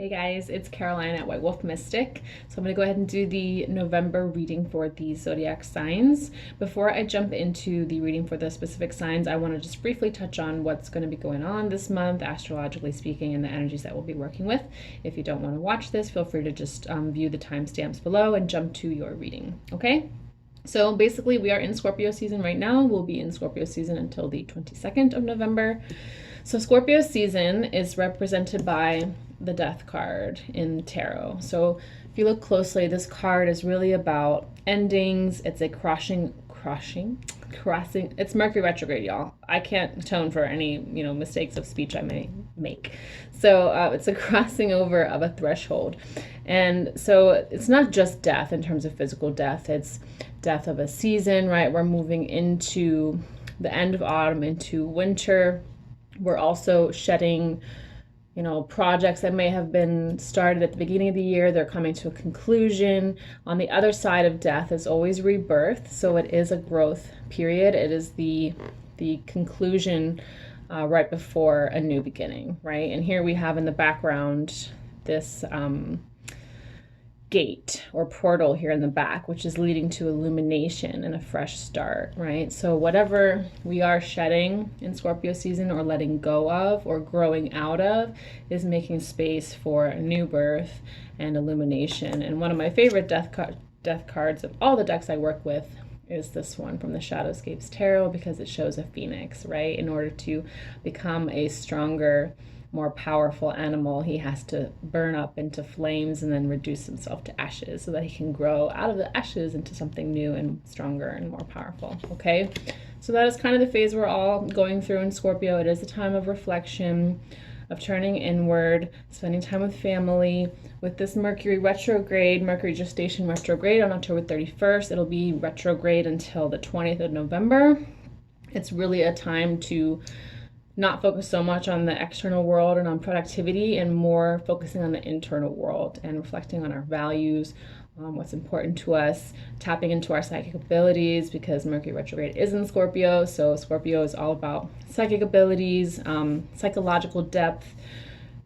Hey guys, it's Caroline at White Wolf Mystic. So I'm going to go ahead and do the November reading for the zodiac signs. Before I jump into the reading for the specific signs, I want to just briefly touch on what's going to be going on this month, astrologically speaking, and the energies that we'll be working with. If you don't want to watch this, feel free to just view the timestamps below and jump to your reading, okay? So basically, we are in Scorpio season right now. We'll be in Scorpio season until the 22nd of November. So Scorpio season is represented by the Death card in tarot. So if you look closely, this card is really about endings. It's a crossing. It's Mercury retrograde, y'all. I can't atone for any, mistakes of speech I may make. So it's a crossing over of a threshold. And so it's not just death in terms of physical death. It's death of a season, right? We're moving into the end of autumn, into winter. We're also shedding projects that may have been started at the beginning of the year. They're coming to a conclusion. On the other side of death is always rebirth. So it is a growth period. It is the conclusion right before a new beginning, right? And here we have in the background this gate or portal here in the back, which is leading to illumination and a fresh start, right? So whatever we are shedding in Scorpio season or letting go of or growing out of is making space for a new birth and illumination. And one of my favorite death cards of all the decks I work with is this one from the Shadowscapes Tarot, because it shows a phoenix, right? In order to become a stronger, more powerful animal, he has to burn up into flames and then reduce himself to ashes so that he can grow out of the ashes into something new and stronger and more powerful, okay? So that is kind of the phase we're all going through in Scorpio. It is a time of reflection, of turning inward, spending time with family. With this Mercury retrograde, Mercury gestation retrograde on October 31st, it'll be retrograde until the 20th of November. It's really a time to not focus so much on the external world and on productivity, and more focusing on the internal world and reflecting on our values, what's important to us, tapping into our psychic abilities, because Mercury retrograde is in Scorpio. So Scorpio is all about psychic abilities, psychological depth,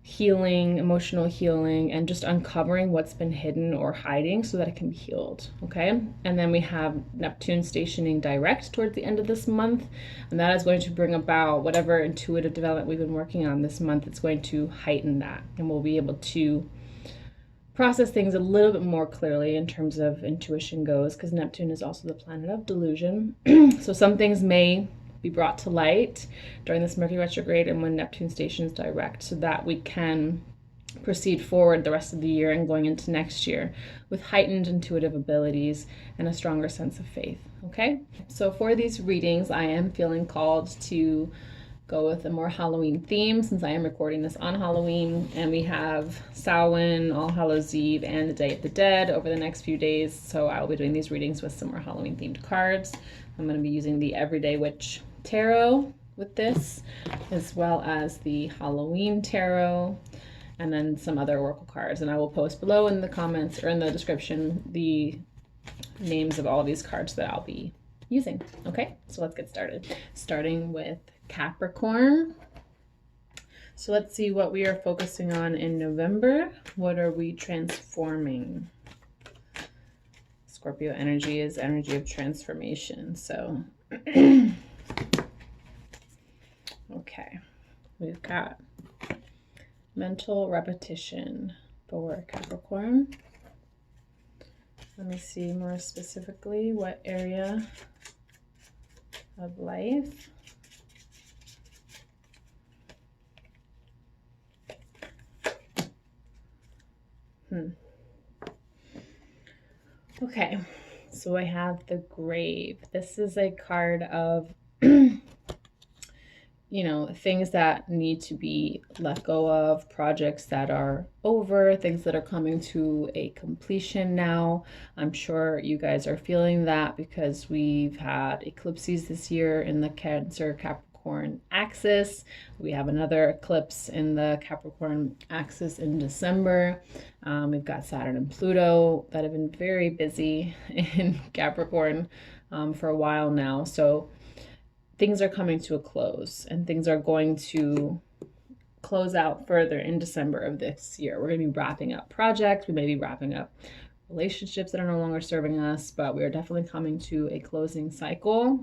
healing, emotional healing, and just uncovering what's been hidden or hiding so that it can be healed, okay? And then we have Neptune stationing direct towards the end of this month, and that is going to bring about whatever intuitive development we've been working on this month. It's going to heighten that, and we'll be able to process things a little bit more clearly in terms of intuition goes, because Neptune is also the planet of delusion. So some things may be brought to light during this Mercury retrograde and when Neptune stations direct, so that we can proceed forward the rest of the year and going into next year with heightened intuitive abilities and a stronger sense of faith, okay? So for these readings, I am feeling called to go with a more Halloween theme, since I am recording this on Halloween, and we have Samhain, All Hallows Eve, and the Day of the Dead over the next few days. So I'll be doing these readings with some more Halloween themed cards. I'm going to be using the Everyday Witch Tarot with this, as well as the Halloween Tarot, and then some other oracle cards. And I will post below in the comments or in the description the names of all of these cards that I'll be using. Okay, so let's get started. Starting with Capricorn. So let's see what we are focusing on in November. What are we transforming? Scorpio energy is energy of transformation. So, okay, we've got mental repetition for Capricorn. Let me see more specifically what area of life. Okay, so I have the Grave. This is a card of, things that need to be let go of, projects that are over, things that are coming to a completion now. I'm sure you guys are feeling that because we've had eclipses this year in the Cancer Capricorn axis. We have another eclipse in the Capricorn axis in December. We've got Saturn and Pluto that have been very busy in Capricorn for a while now. So things are coming to a close, and things are going to close out further in December of this year. We're going to be wrapping up projects. We may be wrapping up relationships that are no longer serving us, but we are definitely coming to a closing cycle.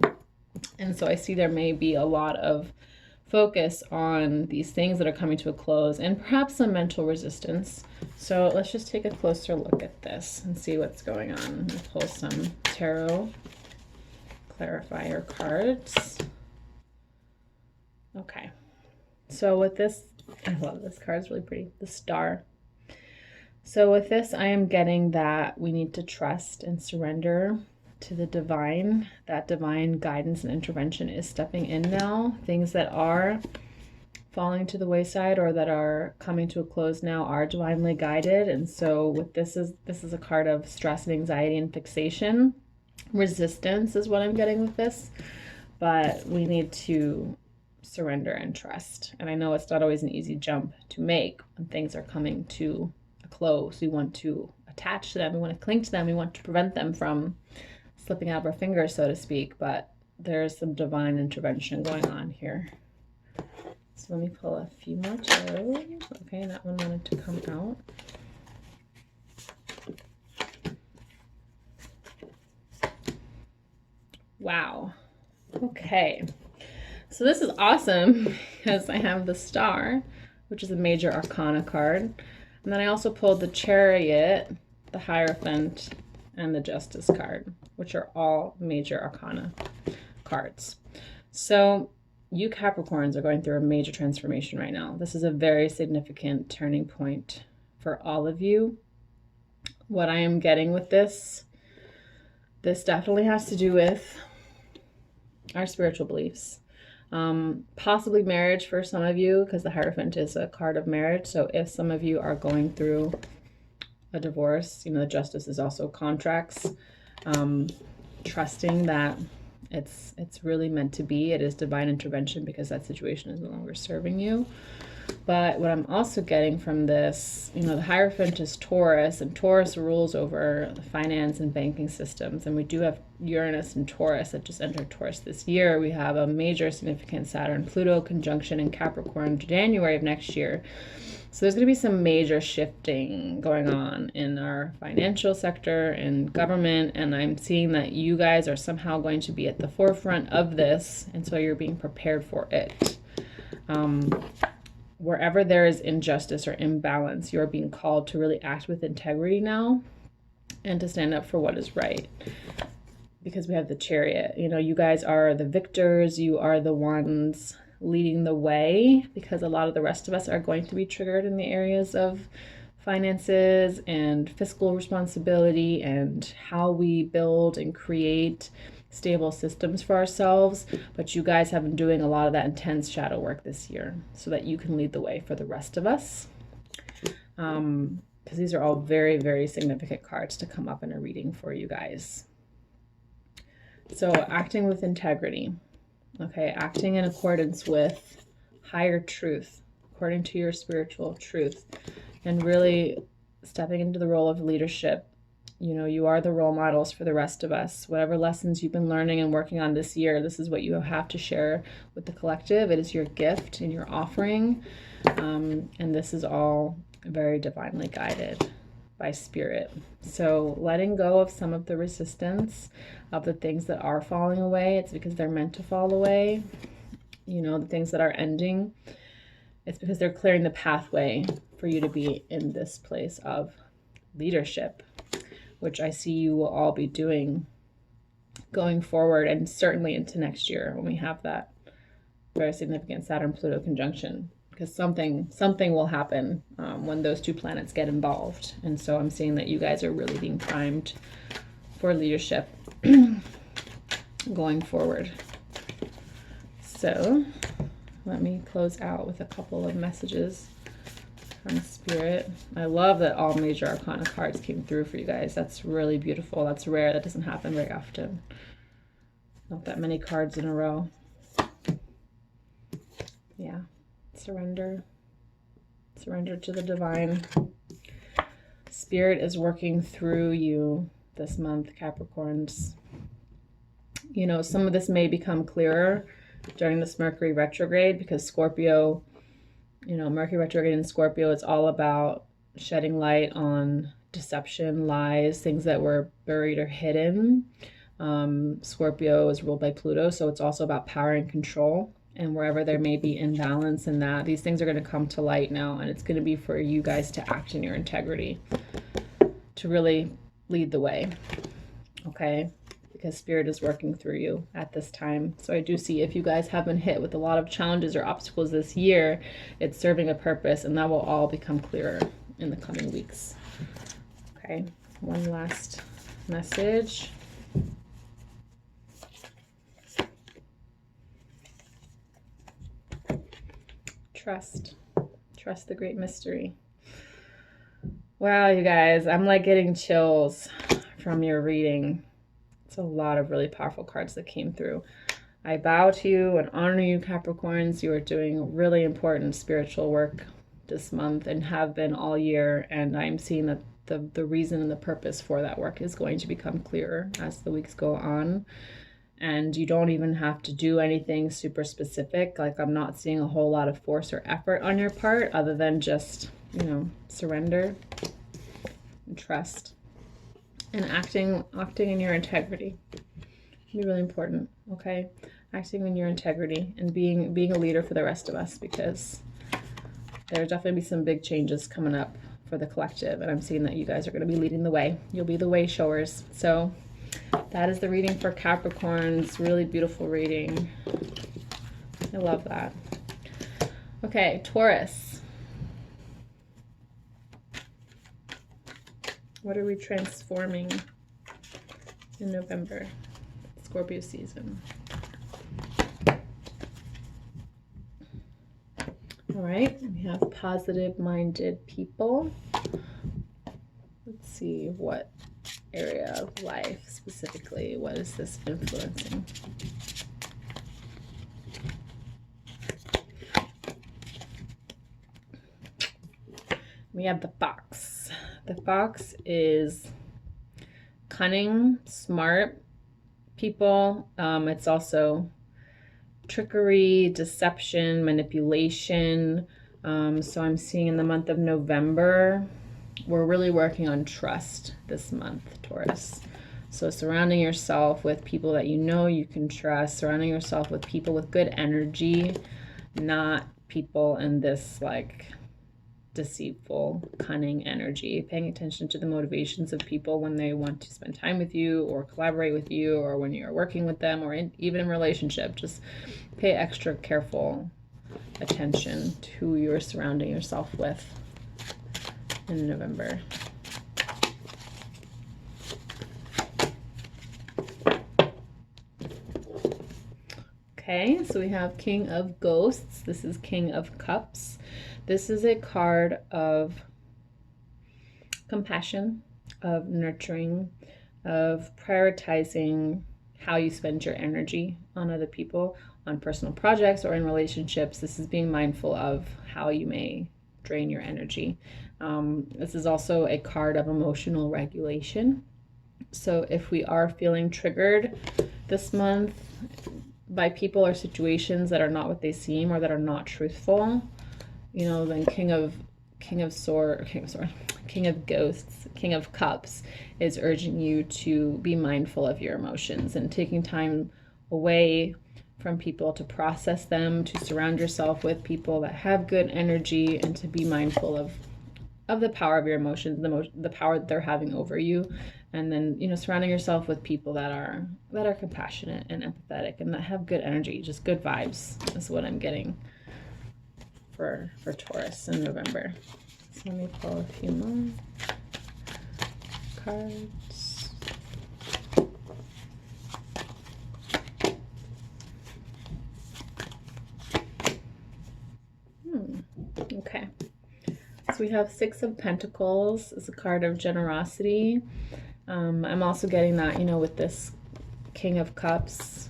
And so I see there may be a lot of focus on these things that are coming to a close and perhaps some mental resistance. So let's just take a closer look at this and see what's going on. We'll pull some tarot clarifier cards. Okay. So with this, I love this card, it's really pretty. The Star. So with this, I am getting that we need to trust and surrender to the divine. That divine guidance and intervention is stepping in now. Things that are falling to the wayside or that are coming to a close now are divinely guided. And so with this is a card of stress and anxiety and fixation. Resistance is what I'm getting with this. But we need to surrender and trust. And I know it's not always an easy jump to make when things are coming to a close. We want to attach to them. We want to cling to them. We want to prevent them from slipping out of our fingers, so to speak. But there's some divine intervention going on here. So let me pull a few more tarot. Okay, that one wanted to come out. Wow. Okay. So this is awesome because I have the Star, which is a major arcana card. And then I also pulled the Chariot, the Hierophant, and the Justice card, which are all major arcana cards. So you Capricorns are going through a major transformation right now. This is a very significant turning point for all of you. What I am getting with this definitely has to do with our spiritual beliefs. Possibly marriage for some of you, because the Hierophant is a card of marriage. So if some of you are going through a divorce, the Justice is also contracts. Trusting that it's really meant to be. It is divine intervention because that situation is no longer serving you. But what I'm also getting from this, the Hierophant is Taurus, and Taurus rules over the finance and banking systems. And we do have Uranus and Taurus that just entered Taurus this year. We have a major significant Saturn-Pluto conjunction in Capricorn January of next year. So there's going to be some major shifting going on in our financial sector and government. And I'm seeing that you guys are somehow going to be at the forefront of this. And so you're being prepared for it. Wherever there is injustice or imbalance, you're being called to really act with integrity now and to stand up for what is right. Because we have the Chariot. You guys are the victors. You are the ones leading the way, because a lot of the rest of us are going to be triggered in the areas of finances and fiscal responsibility and how we build and create stable systems for ourselves. But you guys have been doing a lot of that intense shadow work this year so that you can lead the way for the rest of us. Because these are all very, very significant cards to come up in a reading for you guys. So acting with integrity. Okay, acting in accordance with higher truth, according to your spiritual truth, and really stepping into the role of leadership. You are the role models for the rest of us. Whatever lessons you've been learning and working on this year, this is what you have to share with the collective. It is your gift and your offering. And this is all very divinely guided by spirit. So letting go of some of the resistance of the things that are falling away, it's because they're meant to fall away. The things that are ending, it's because they're clearing the pathway for you to be in this place of leadership, which I see you will all be doing going forward, and certainly into next year when we have that very significant Saturn-Pluto conjunction. Because something will happen when those two planets get involved. And so I'm seeing that you guys are really being primed for leadership going forward. So let me close out with a couple of messages from Spirit. I love that all major arcana cards came through for you guys. That's really beautiful. That's rare. That doesn't happen very often. Not that many cards in a row. Yeah. Surrender to the divine. Spirit is working through you this month, Capricorns. Some of this may become clearer during this Mercury retrograde, because Scorpio You know, Mercury retrograde in Scorpio, it's all about shedding light on deception, lies, things that were buried or hidden. Scorpio is ruled by Pluto, so it's also about power and control. And wherever there may be imbalance in that, these things are going to come to light now, and it's going to be for you guys to act in your integrity, to really lead the way, okay? Because Spirit is working through you at this time. So I do see if you guys have been hit with a lot of challenges or obstacles this year, it's serving a purpose, and that will all become clearer in the coming weeks. Okay, one last message. Trust. Trust the great mystery. Wow, you guys, I'm like getting chills from your reading. It's a lot of really powerful cards that came through. I bow to you and honor you, Capricorns. You are doing really important spiritual work this month and have been all year. And I'm seeing that the reason and the purpose for that work is going to become clearer as the weeks go on. And you don't even have to do anything super specific. Like, I'm not seeing a whole lot of force or effort on your part other than just, you know, surrender and trust and acting in your integrity. It'll be really important, okay? Acting in your integrity and being a leader for the rest of us, because there'll definitely be some big changes coming up for the collective, and I'm seeing that you guys are going to be leading the way. You'll be the way showers. So that is the reading for Capricorns. Really beautiful reading. I love that. Okay, Taurus. What are we transforming in November? Scorpio season. All right, we have positive-minded people. Let's see what area of life specifically, what is this influencing? We have the fox. The fox is cunning, smart people. It's also trickery, deception, manipulation. So I'm seeing in the month of November, we're really working on trust this month, Taurus. So surrounding yourself with people that you know you can trust, surrounding yourself with people with good energy, not people in this like deceitful, cunning energy. Paying attention to the motivations of people when they want to spend time with you or collaborate with you, or when you're working with them, or even in relationship. Just pay extra careful attention to who you're surrounding yourself with in November. Okay, so we have King of Ghosts. This is King of Cups. This is a card of compassion, of nurturing, of prioritizing how you spend your energy on other people, on personal projects or in relationships. This is being mindful of how you may drain your energy. This is also a card of emotional regulation. So if we are feeling triggered this month by people or situations that are not what they seem or that are not truthful, you know, then King of Ghosts, King of Cups is urging you to be mindful of your emotions and taking time away from people to process them, to surround yourself with people that have good energy, and to be mindful of the power of your emotions, the power that they're having over you. And then, you know, surrounding yourself with people that are compassionate and empathetic and that have good energy, just good vibes is what I'm getting for Taurus in November. So let me pull a few more cards. Okay. So we have Six of Pentacles as a card of generosity. I'm also getting that, you know, with this King of Cups,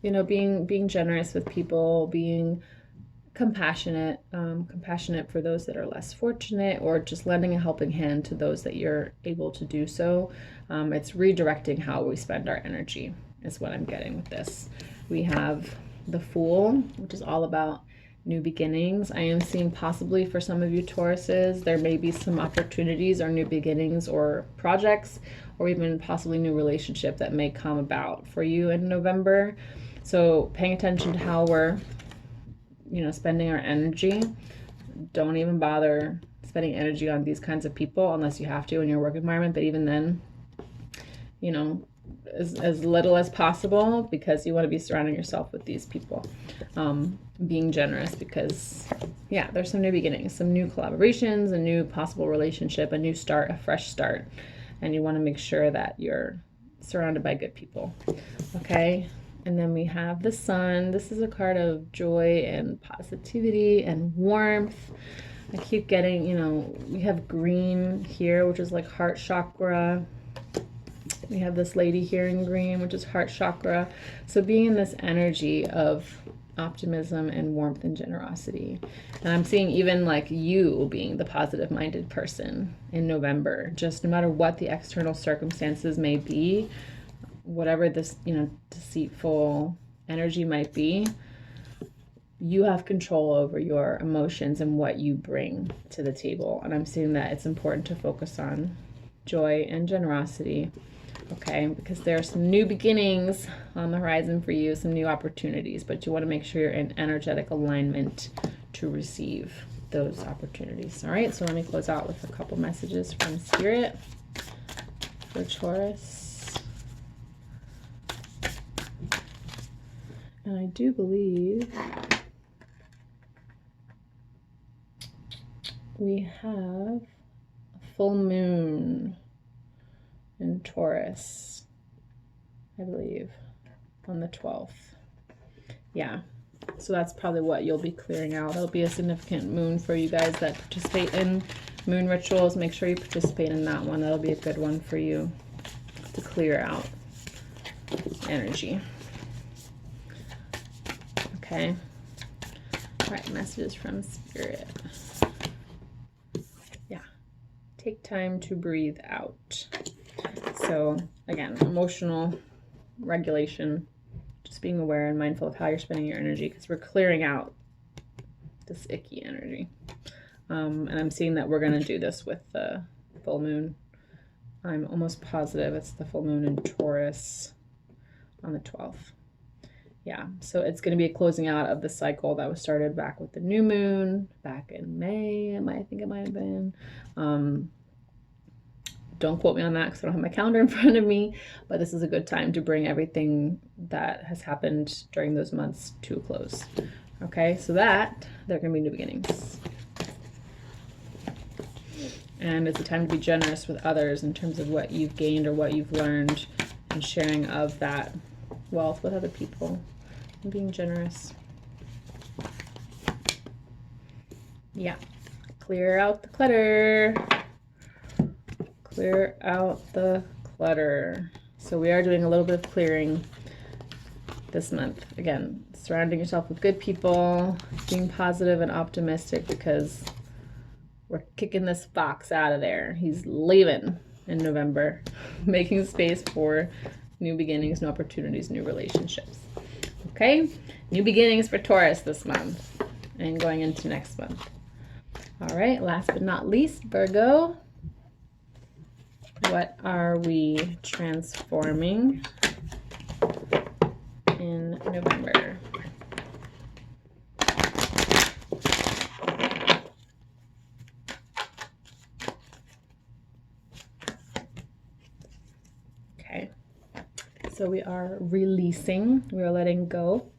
you know, being generous with people, being compassionate for those that are less fortunate, or just lending a helping hand to those that you're able to do so. It's redirecting how we spend our energy is what I'm getting with this. We have the Fool, which is all about new beginnings. I am seeing possibly for some of you Tauruses, there may be some opportunities or new beginnings or projects or even possibly new relationship that may come about for you in November. So paying attention to how we're, spending our energy. Don't even bother spending energy on these kinds of people unless you have to in your work environment. But even then, as little as possible, because you want to be surrounding yourself with these people. Being generous because, there's some new beginnings, some new collaborations, a new possible relationship, a new start, a fresh start. And you want to make sure that you're surrounded by good people. Okay. And then we have the Sun. This is a card of joy and positivity and warmth. I keep getting, we have green here, which is like heart chakra. We have this lady here in green, which is heart chakra. So being in this energy of optimism and warmth and generosity. And I'm seeing even like you being the positive-minded person in November, just no matter what the external circumstances may be, whatever this, deceitful energy might be, you have control over your emotions and what you bring to the table. And I'm seeing that it's important to focus on joy and generosity. Okay, because there are some new beginnings on the horizon for you, some new opportunities, but you want to make sure you're in energetic alignment to receive those opportunities. All right, so let me close out with a couple messages from Spirit for Taurus. And I do believe we have a full moon in Taurus, I believe, on the 12th. Yeah, so that's probably what you'll be clearing out. It'll be a significant moon for you guys that participate in moon rituals. Make sure you participate in that one. That'll be a good one for you to clear out energy. Okay. All right, messages from Spirit. Yeah, take time to breathe out. So again, emotional regulation, just being aware and mindful of how you're spending your energy, because we're clearing out this icky energy. And I'm seeing that we're going to do this with the full moon. I'm almost positive it's the full moon in Taurus on the 12th. Yeah, so it's going to be a closing out of the cycle that was started back with the new moon back in May. I think it might have been. Don't quote me on that because I don't have my calendar in front of me, but this is a good time to bring everything that has happened during those months to a close. Okay, so that there are going to be new beginnings. And it's a time to be generous with others in terms of what you've gained or what you've learned, and sharing of that wealth with other people and being generous. Yeah, clear out the clutter. Clear out the clutter. So we are doing a little bit of clearing this month. Again, surrounding yourself with good people, being positive and optimistic, because we're kicking this fox out of there. He's leaving in November, making space for new beginnings, new opportunities, new relationships. Okay, new beginnings for Taurus this month and going into next month. All right, last but not least, Virgo. What are we transforming in November? Okay, so we are releasing, we are letting go.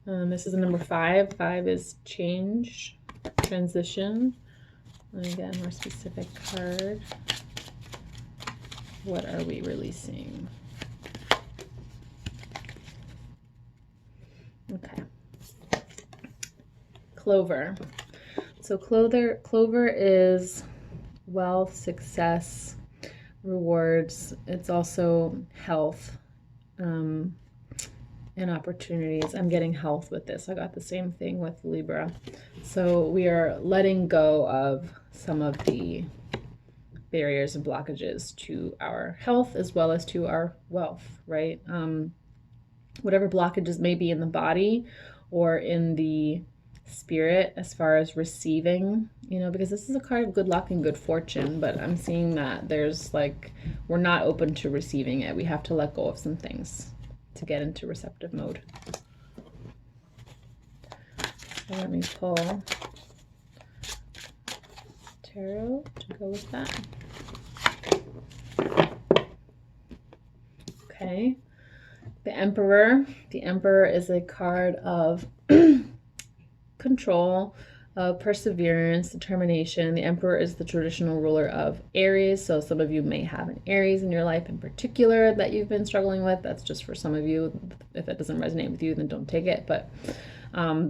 This is a number 5. 5 is change, transition. And again, more specific card. What are we releasing? Okay. Clover. So clover is wealth, success, rewards. It's also health and opportunities. I'm getting health with this. I got the same thing with Libra. So we are letting go of some of the barriers and blockages to our health as well as to our wealth, right? Whatever blockages may be in the body or in the spirit as far as receiving, you know, because this is a card of good luck and good fortune, but I'm seeing that there's like, we're not open to receiving it. We have to let go of some things to get into receptive mode. So let me pull tarot to go with that. Okay. The Emperor. The Emperor is a card of control, perseverance, determination. The Emperor is the traditional ruler of Aries, so some of you may have an Aries in your life in particular that you've been struggling with. That's just for some of you. If it doesn't resonate with you, then don't take it. But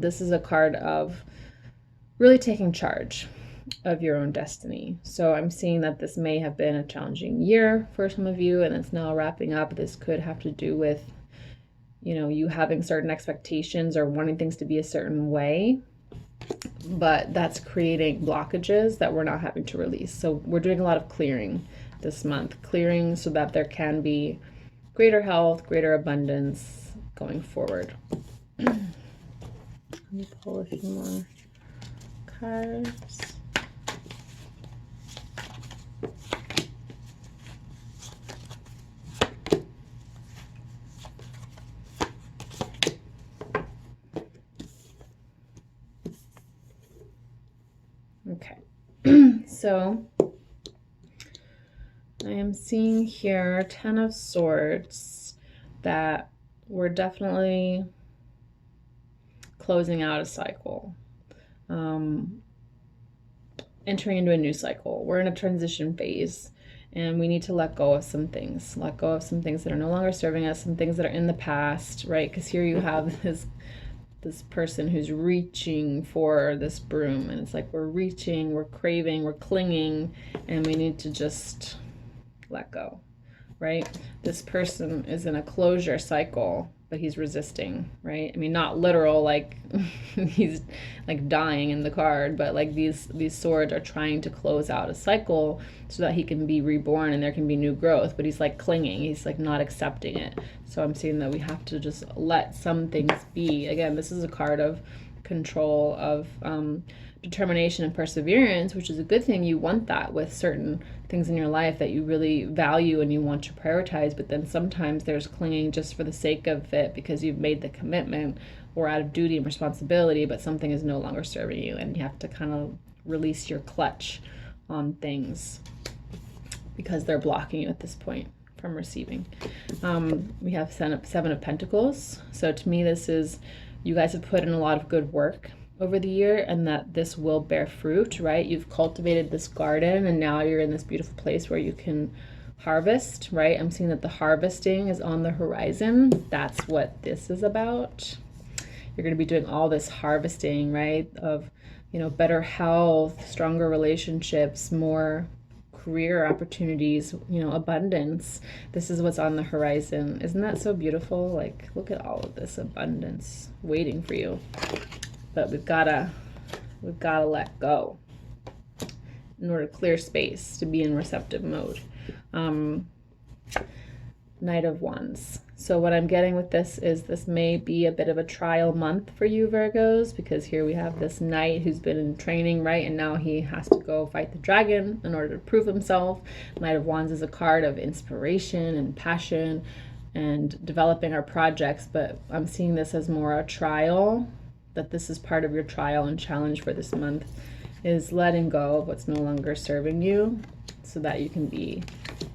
this is a card of really taking charge of your own destiny. So I'm seeing that this may have been a challenging year for some of you, and it's now wrapping up. This could have to do with, you know, you having certain expectations or wanting things to be a certain way, but that's creating blockages that we're not having to release. So we're doing a lot of clearing this month, clearing so that there can be greater health, greater abundance going forward. Let me pull a few more cards. Okay, so I am seeing here 10 of Swords, that we're definitely closing out a cycle, entering into a new cycle. We're in a transition phase, and we need to let go of some things, that are no longer serving us, some things that are in the past, right? Because here you have this person who's reaching for this broom, and it's like we're reaching, we're craving, we're clinging, and we need to just let go, right? This person is in a closure cycle, but he's resisting, right? I mean, not literal, like he's like dying in the card, but like these swords are trying to close out a cycle so that he can be reborn and there can be new growth, but he's like clinging, he's like not accepting it. So I'm seeing that we have to just let some things be. Again, this is a card of control, of determination and perseverance, which is a good thing. You want that with certain things in your life that you really value and you want to prioritize, but then sometimes there's clinging just for the sake of it because you've made the commitment or out of duty and responsibility, but something is no longer serving you, and you have to kind of release your clutch on things because they're blocking you at this point from receiving. We have Seven of Pentacles. So to me, this is, you guys have put in a lot of good work over the year, and that this will bear fruit, right? You've cultivated this garden, and now you're in this beautiful place where you can harvest, right? I'm seeing that the harvesting is on the horizon. That's what this is about. You're going to be doing all this harvesting, right? Of, you know, better health, stronger relationships, more career opportunities, you know, abundance. This is what's on the horizon. Isn't that so beautiful? Like, look at all of this abundance waiting for you. But we've gotta let go in order to clear space to be in receptive mode. Knight of Wands. So what I'm getting with this is this may be a bit of a trial month for you Virgos, because here we have this knight who's been in training, right? And now he has to go fight the dragon in order to prove himself. Knight of Wands is a card of inspiration and passion and developing our projects, but I'm seeing this as more a trial, that this is part of your trial and challenge for this month, is letting go of what's no longer serving you so that you can be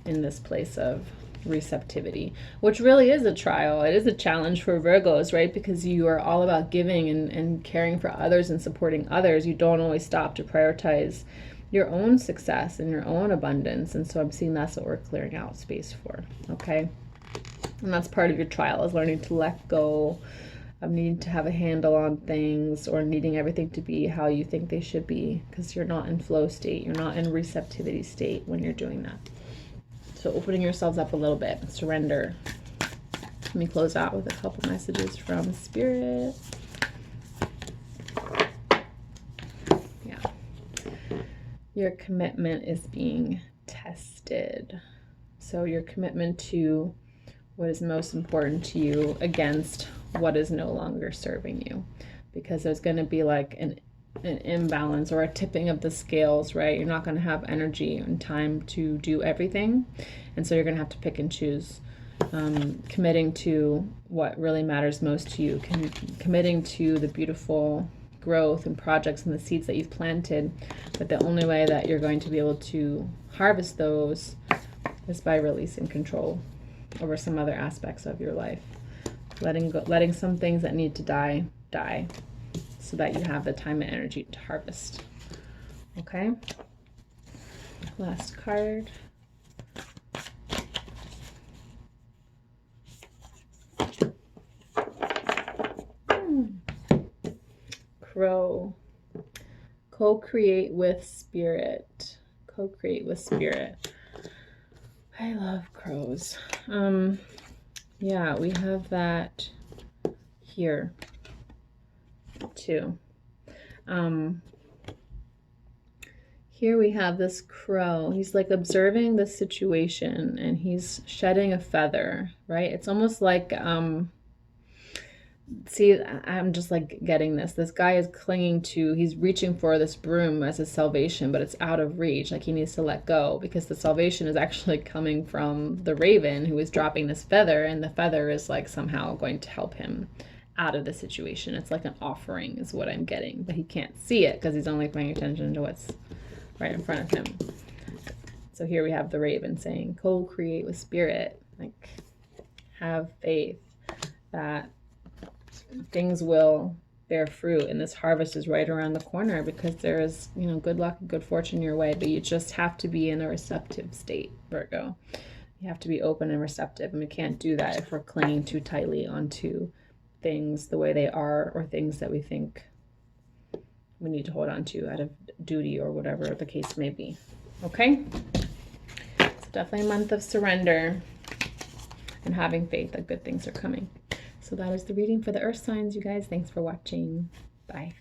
in this place of receptivity, which really is a trial. It is a challenge for Virgos, right? Because you are all about giving and caring for others and supporting others. You don't always stop to prioritize your own success and your own abundance. And so I'm seeing that's what we're clearing out space for, okay? And that's part of your trial, is learning to let go of needing to have a handle on things or needing everything to be how you think they should be, because you're not in flow state, you're not in receptivity state when you're doing that. So opening yourselves up a little bit, surrender. Let me close out with a couple messages from Spirit. Yeah. Your commitment is being tested. So your commitment to what is most important to you against what is no longer serving you, because there's going to be like an imbalance or a tipping of the scales, right? You're not going to have energy and time to do everything, and so you're going to have to pick and choose, committing to what really matters most to you, committing to the beautiful growth and projects and the seeds that you've planted. But the only way that you're going to be able to harvest those is by releasing control over some other aspects of your life, letting some things that need to die, so that you have the time and energy to harvest. Okay? Last card. Crow. Co-create with spirit. Co-create with spirit. I love crows. Yeah, we have that here too. Here we have this crow. He's like observing the situation and he's shedding a feather, right? It's almost like, see, I'm just like getting this. This guy is clinging to, he's reaching for this broom as his salvation, but it's out of reach. Like he needs to let go, because the salvation is actually coming from the raven who is dropping this feather, and the feather is like somehow going to help him out of the situation. It's like an offering is what I'm getting, but he can't see it because he's only paying attention to what's right in front of him. So here we have the raven saying, co-create with spirit, like have faith that things will bear fruit, and this harvest is right around the corner, because there is, you know, good luck and good fortune your way, but you just have to be in a receptive state, Virgo. You have to be open and receptive, and we can't do that if we're clinging too tightly onto things the way they are, or things that we think we need to hold on to out of duty or whatever the case may be. Okay? It's definitely a month of surrender and having faith that good things are coming. So that is the reading for the earth signs, you guys. Thanks for watching. Bye.